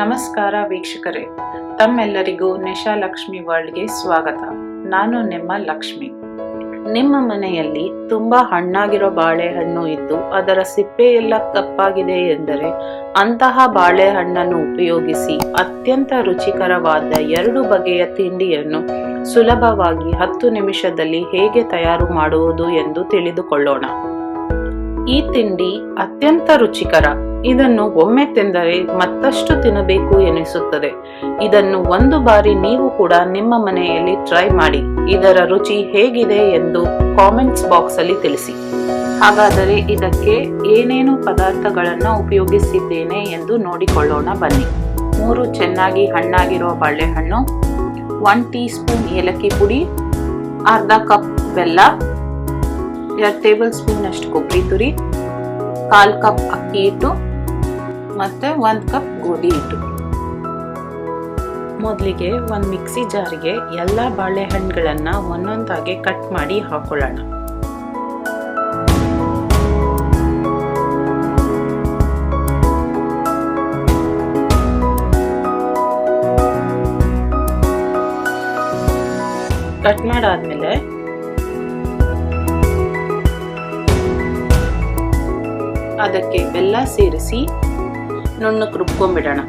ನಮಸ್ಕಾರ ವೀಕ್ಷಕರೇ, ತಮ್ಮೆಲ್ಲರಿಗೂ ನಿಶಾ ಲಕ್ಷ್ಮಿ ವರ್ಲ್ಡ್ಗೆ ಸ್ವಾಗತ. ನಾನು ನಿಮ್ಮ ಲಕ್ಷ್ಮಿ. ನಿಮ್ಮ ಮನೆಯಲ್ಲಿ ತುಂಬಾ ಹಣ್ಣಾಗಿರೋ ಬಾಳೆಹಣ್ಣು ಇದ್ದು ಅದರ ಸಿಪ್ಪೆ ಎಲ್ಲ ಕಪ್ಪಾಗಿದೆ ಎಂದರೆ ಅಂತಹ ಬಾಳೆಹಣ್ಣನ್ನು ಉಪಯೋಗಿಸಿ ಅತ್ಯಂತ ರುಚಿಕರವಾದ 2 ಬಗೆಯ ತಿಂಡಿಯನ್ನು ಸುಲಭವಾಗಿ 10 ನಿಮಿಷದಲ್ಲಿ ಹೇಗೆ ತಯಾರು ಮಾಡುವುದು ಎಂದು ತಿಳಿದುಕೊಳ್ಳೋಣ. ಈ ತಿಂಡಿ ಅತ್ಯಂತ ರುಚಿಕರ. ಇದನ್ನು ಒಮ್ಮೆ ತಿಂದರೆ ಮತ್ತಷ್ಟು ತಿನ್ನಬೇಕು ಎನಿಸುತ್ತದೆ. ಇದನ್ನು ಒಂದು ಬಾರಿ ನೀವು ಕೂಡ ನಿಮ್ಮ ಮನೆಯಲ್ಲಿ ಟ್ರೈ ಮಾಡಿ. ಇದರ ರುಚಿ ಹೇಗಿದೆ ಎಂದು ಕಾಮೆಂಟ್ಸ್ ಬಾಕ್ಸ್ ಅಲ್ಲಿ ತಿಳಿಸಿ. ಹಾಗಾದರೆ ಇದಕ್ಕೆ ಏನೇನು ಪದಾರ್ಥಗಳನ್ನು ಉಪಯೋಗಿಸಿದ್ದೇನೆ ಎಂದು ನೋಡಿಕೊಳ್ಳೋಣ ಬನ್ನಿ. 3 ಚೆನ್ನಾಗಿ ಹಣ್ಣಾಗಿರುವ ಬಾಳೆಹಣ್ಣು, 1 ಟೀ ಸ್ಪೂನ್ ಏಲಕ್ಕಿ ಪುಡಿ, ಅರ್ಧ ಕಪ್ ಬೆಲ್ಲ, 2 ಟೇಬಲ್ ಸ್ಪೂನ್ ಅಷ್ಟು ಕೊಬ್ಬರಿ ತುರಿ, 1/4 ಕಪ್ ಅಕ್ಕಿ ಹಿಟ್ಟು ಮತ್ತೆ 1 ಕಪ್ ಗೋಧಿ ಹಿಟ್ಟು. ಮೊದಲಿಗೆ ಒಂದು ಮಿಕ್ಸಿ ಜಾರಿಗೆ ಎಲ್ಲ ಬಾಳೆಹಣ್ಣುಗಳನ್ನ ಒಂದೊಂದಾಗಿ ಕಟ್ ಮಾಡಿ ಹಾಕೊಳ್ಳೋಣ. ಕಟ್ ಮಾಡಾದ್ಮೇಲೆ ಅದಕ್ಕೆ ಬೆಲ್ಲ ಸೇರಿಸಿ ನುಣ್ಣಗೆ ರುಬ್ಕೊಂಡ್ಬಿಡೋಣ.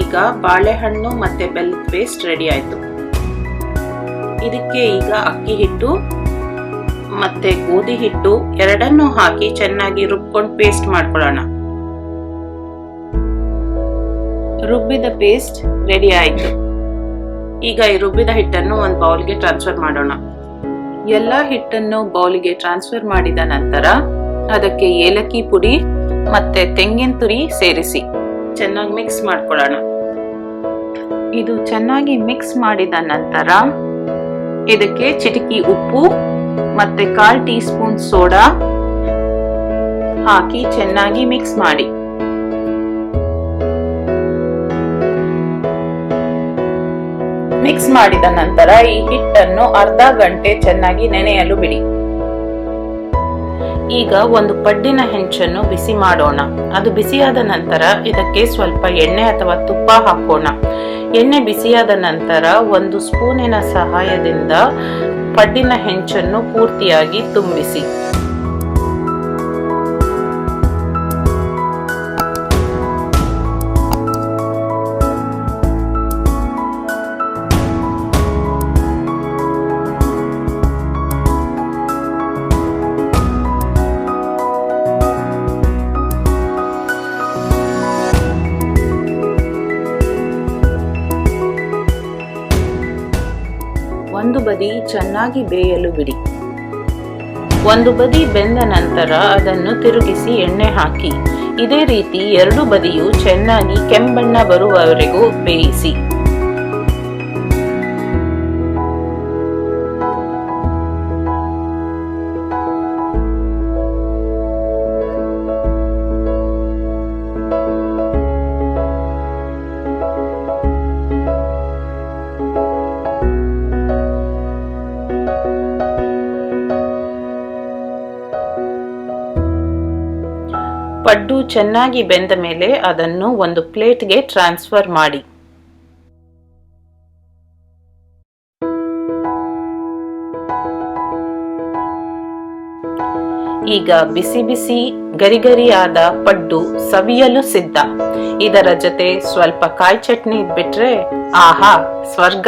ಈಗ ಬಾಳೆಹಣ್ಣು ಮತ್ತೆ ಬೆಲ್ಲದ ಪೇಸ್ಟ್ ರೆಡಿ ಆಯ್ತು. ಇದಕ್ಕೆ ಈಗ ಅಕ್ಕಿ ಹಿಟ್ಟು ಮತ್ತೆ ಗೋಧಿ ಹಿಟ್ಟು ಎರಡನ್ನೂ ಹಾಕಿ ಚೆನ್ನಾಗಿ ರುಬ್ಕೊಂಡು ಪೇಸ್ಟ್ ಮಾಡ್ಕೊಳ್ಳೋಣ. ರುಬ್ಬಿದ ಪೇಸ್ಟ್ ರೆಡಿ ಆಯ್ತು. ಈಗ ಈ ರುಬ್ಬಿದ ಹಿಟ್ಟನ್ನು ಒಂದು ಬೌಲ್ಗೆ ಟ್ರಾನ್ಸ್ಫರ್ ಮಾಡೋಣ. ಎಲ್ಲ ಹಿಟ್ಟನ್ನು ಬೌಲ್ಗೆ ಟ್ರಾನ್ಸ್ಫರ್ ಮಾಡಿದ ನಂತರ ಅದಕ್ಕೆ ಏಲಕ್ಕಿ ಪುಡಿ ಮತ್ತೆ ತೆಂಗಿನ ತುರಿ ಸೇರಿಸಿ ಚೆನ್ನಾಗಿ ಮಿಕ್ಸ್ ಮಾಡ್ಕೊಳ್ಳೋಣ. ಇದು ಚೆನ್ನಾಗಿ ಮಿಕ್ಸ್ ಮಾಡಿದ ನಂತರ ಇದಕ್ಕೆ ಚಿಟಿಕೆ ಉಪ್ಪು ಮತ್ತೆ 1/4 ಟೀ ಸ್ಪೂನ್ ಸೋಡಾ ಹಾಕಿ ಚೆನ್ನಾಗಿ ಮಿಕ್ಸ್ ಮಾಡಿ. ಮಿಕ್ಸ್ ಮಾಡಿದ ನಂತರ ಈ ಹಿಟ್ಟನ್ನು ಅರ್ಧ ಗಂಟೆ ಚೆನ್ನಾಗಿ ನೆನೆಯಲು ಬಿಡಿ. ಈಗ ಒಂದು ಪಡ್ಡಿನ ಹೆಂಚನ್ನು ಬಿಸಿ ಮಾಡೋಣ. ಅದು ಬಿಸಿಯಾದ ನಂತರ ಇದಕ್ಕೆ ಸ್ವಲ್ಪ ಎಣ್ಣೆ ಅಥವಾ ತುಪ್ಪ ಹಾಕೋಣ. ಎಣ್ಣೆ ಬಿಸಿಯಾದ ನಂತರ 1 ಸ್ಪೂನಿನ ಸಹಾಯದಿಂದ ಪಡ್ಡಿನ ಹೆಂಚನ್ನು ಪೂರ್ತಿಯಾಗಿ ತುಂಬಿಸಿ. ಒಂದು ಬದಿ ಚೆನ್ನಾಗಿ ಬೇಯಲು ಬಿಡಿ. ಒಂದು ಬದಿ ಬೆಂದ ನಂತರ ಅದನ್ನು ತಿರುಗಿಸಿ ಎಣ್ಣೆ ಹಾಕಿ ಇದೇ ರೀತಿ 2 ಬದಿಯೂ ಚೆನ್ನಾಗಿ ಕೆಂಬಣ್ಣ ಬರುವವರೆಗೂ ಬೇಯಿಸಿ. ಪಡ್ಡು ಚೆನ್ನಾಗಿ ಬೆಂದ ಮೇಲೆ ಅದನ್ನು ಒಂದು ಪ್ಲೇಟ್ಗೆ ಟ್ರಾನ್ಸ್ಫರ್ ಮಾಡಿ. ಈಗ ಬಿಸಿ ಬಿಸಿ ಗರಿಗರಿಯಾದ ಪಡ್ಡು ಸವಿಯಲು ಸಿದ್ಧ. ಇದರ ಜೊತೆ ಸ್ವಲ್ಪ ಕಾಯಿ ಚಟ್ನಿ ಇದ್ಬಿಟ್ರೆ ಆಹಾ, ಸ್ವರ್ಗ.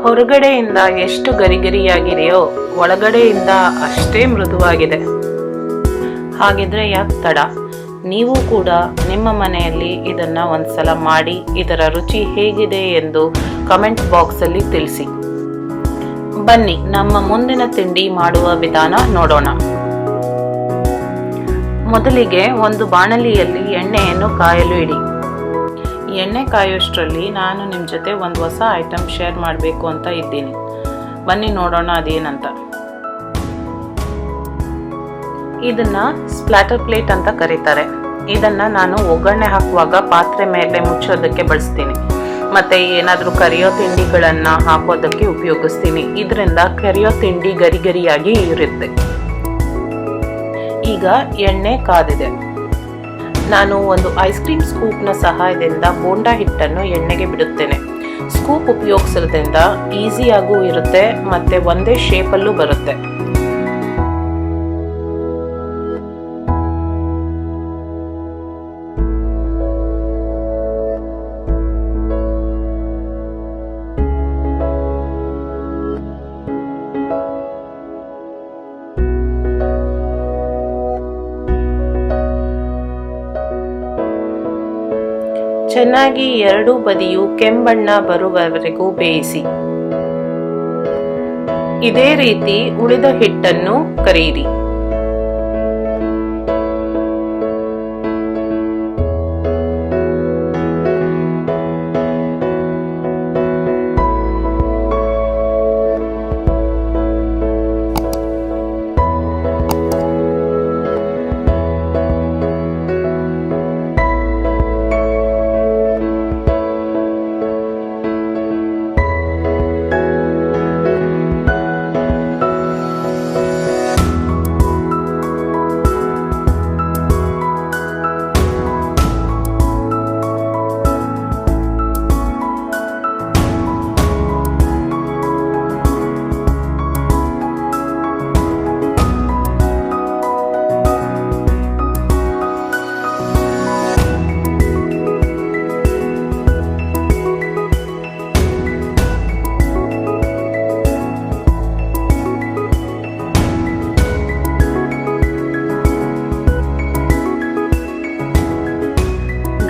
ಹೊರಗಡೆಯಿಂದ ಎಷ್ಟು ಗರಿಗರಿಯಾಗಿದೆಯೋ ಒಳಗಡೆಯಿಂದ ಅಷ್ಟೇ ಮೃದುವಾಗಿದೆ. ಹಾಗಿದ್ರೆ ಯಾಕೆ ತಡ? ನೀವು ಕೂಡ ನಿಮ್ಮ ಮನೆಯಲ್ಲಿ ಇದನ್ನ ಒಂದ್ಸಲ ಮಾಡಿ ಇದರ ರುಚಿ ಹೇಗಿದೆ ಎಂದು ಕಮೆಂಟ್ ಬಾಕ್ಸ್ ಅಲ್ಲಿ ತಿಳಿಸಿ. ಬನ್ನಿ ನಮ್ಮ ಮುಂದಿನ ತಿಂಡಿ ಮಾಡುವ ವಿಧಾನ ನೋಡೋಣ. ಮೊದಲಿಗೆ ಒಂದು ಬಾಣಲಿಯಲ್ಲಿ ಎಣ್ಣೆಯನ್ನು ಕಾಯಲು ಇಡಿ. ಎಣ್ಣೆ ಕಾಯೋಷ್ಟರಲ್ಲಿ ನಾನು ನಿಮ್ಮ ಜೊತೆ ಒಂದು ಹೊಸ ಐಟಮ್ ಶೇರ್ ಮಾಡಬೇಕು ಅಂತ ಇದ್ದೀನಿ. ಬನ್ನಿ ನೋಡೋಣ ಅದೇನಂತ. ಇದನ್ನ ಸ್ಪ್ಲಾಟರ್ ಪ್ಲೇಟ್ ಅಂತ ಕರೀತಾರೆ. ಇದನ್ನ ನಾನು ಒಗ್ಗರಣೆ ಹಾಕುವಾಗ ಪಾತ್ರೆ ಮೇಲೆ ಮುಚ್ಚೋದಕ್ಕೆ ಬಳಸ್ತೀನಿ. ಮತ್ತೆ ಏನಾದ್ರೂ ಕರಿಯೋ ತಿಂಡಿಗಳನ್ನ ಹಾಕೋದಕ್ಕೆ ಉಪಯೋಗಿಸ್ತೀನಿ. ಇದರಿಂದ ಕರಿಯೋ ತಿಂಡಿ ಗರಿ ಗರಿಯಾಗಿ ಇರುತ್ತೆ. ಈಗ ಎಣ್ಣೆ ಕಾದಿದೆ. ನಾನು ಒಂದು ಐಸ್ ಕ್ರೀಮ್ ಸ್ಕೂಪ್ನ ಸಹಾಯದಿಂದ ಬೋಂಡಾ ಹಿಟ್ಟನ್ನು ಎಣ್ಣೆಗೆ ಬಿಡುತ್ತೇನೆ. ಸ್ಕೂಪ್ ಉಪಯೋಗಿಸೋದ್ರಿಂದ ಈಸಿಯಾಗೂ ಇರುತ್ತೆ ಮತ್ತೆ ಒಂದೇ ಶೇಪಲ್ಲೂ ಬರುತ್ತೆ. ಚೆನ್ನಾಗಿ ಎರಡೂ ಬದಿಯು ಕೆಂಬಣ್ಣ ಬರುವವರೆಗೂ ಬೇಯಿಸಿ. ಇದೇ ರೀತಿ ಉಳಿದ ಹಿಟ್ಟನ್ನು ಕರಿಯಿರಿ.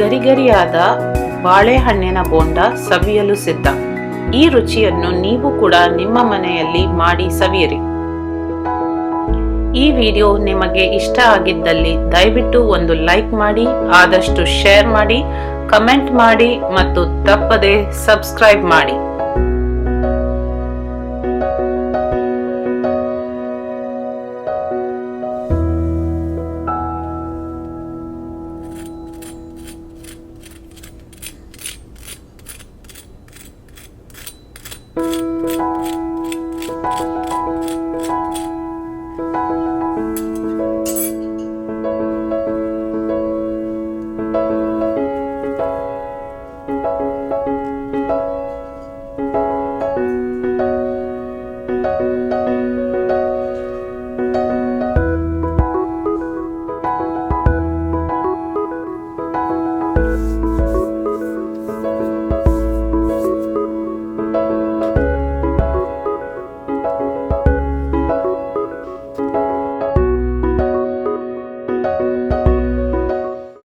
ಗರಿಗರಿಯಾದ ಬಾಳೆಹಣ್ಣಿನ ಬೋಂಡ ಸವಿಯಲು ಸಿದ್ಧ. ಈ ರುಚಿಯನ್ನು ನೀವು ಕೂಡ ನಿಮ್ಮ ಮನೆಯಲ್ಲಿ ಮಾಡಿ ಸವಿಯಿರಿ. ಈ ವಿಡಿಯೋ ನಿಮಗೆ ಇಷ್ಟ ಆಗಿದ್ದಲ್ಲಿ ದಯವಿಟ್ಟು ಒಂದು ಲೈಕ್ ಮಾಡಿ, ಆದಷ್ಟು ಶೇರ್ ಮಾಡಿ, ಕಮೆಂಟ್ ಮಾಡಿ ಮತ್ತು ತಪ್ಪದೆ ಸಬ್ಸ್ಕ್ರೈಬ್ ಮಾಡಿ.